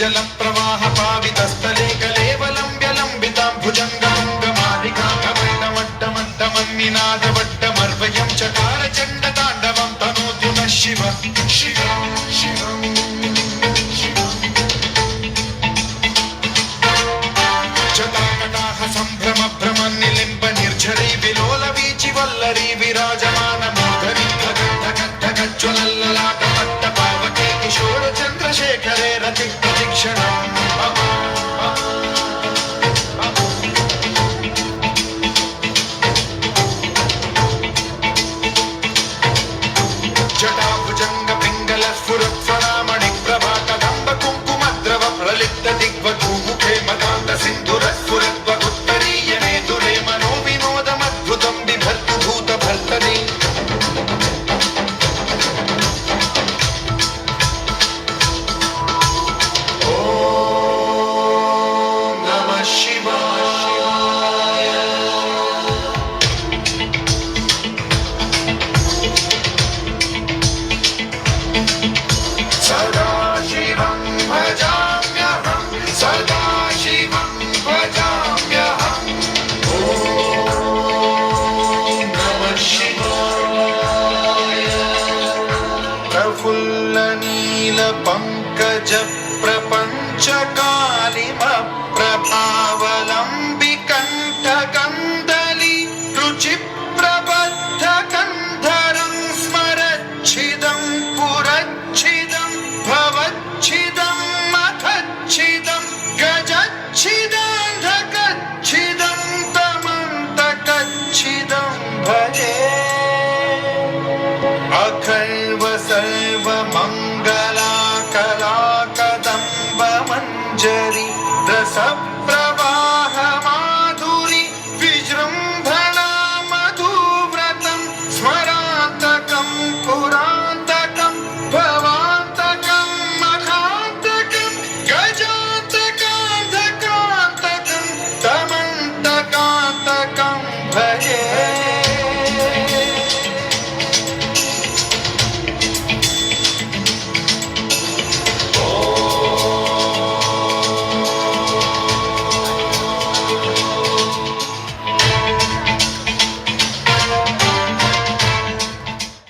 जल प्रवाह पावितस्थले कलेवलम्ब्य लम्बितां भुजङ्गाङ्गमालिकाङ्गमट्टमट्टमन्निनादवट्टमर्वयं चकार चण्डताण्डवं तनोतु नः शिव शिव शिव जटाकटाह सम्भ्रम भ्रमन्निलिम्ब निर्झरी विलोल वीचि वल्लरी विराजमान मूर्धनि धगद्धगद्धगज्ज्वलल्ललाट पट्टपावके किशोर चन्द्रशेखरे रति प्रतीक्षणम् जटाभुजङ्ग पिङ्गल स्फुरत्स्वरामणि प्रभा कदम्ब कुङ्कुमद्रव प्रलिप्त दिग्वधूमुखे मदान्त सिन्धुर स्फुरद्वगुत्तरीयने दुरे मनो विनोदमद्भुतं बिभर्तु भूतभर्तरि ॐ नमः शिवाय सदाशिवं भजाम्यहं सदाशिवं भजाम्यहम् ॐ नमः शिवाय प्रफुल्लनीलपङ्कज प्रपञ्चकालिमप्रभावलम्बिकण्ठकन्दली रुचिप्रबद्धकन्धरं स्मरच्छिदं पुरच्छिदं भवच्छिदं मथच्छिदं गजच्छिदान्धकच्छिदं तमन्तकच्छिदं भजे अखर्व सर्वमङ्गलाकलाकदम्बमञ्जरी रसप्रवाह माधुरी विजृम्भणा मधुव्रतं स्मरान्तकं पुरान्तकं भवान्तकं मखान्तकं गजान्तकान्तकान्तकं तमन्तकान्तकं भजे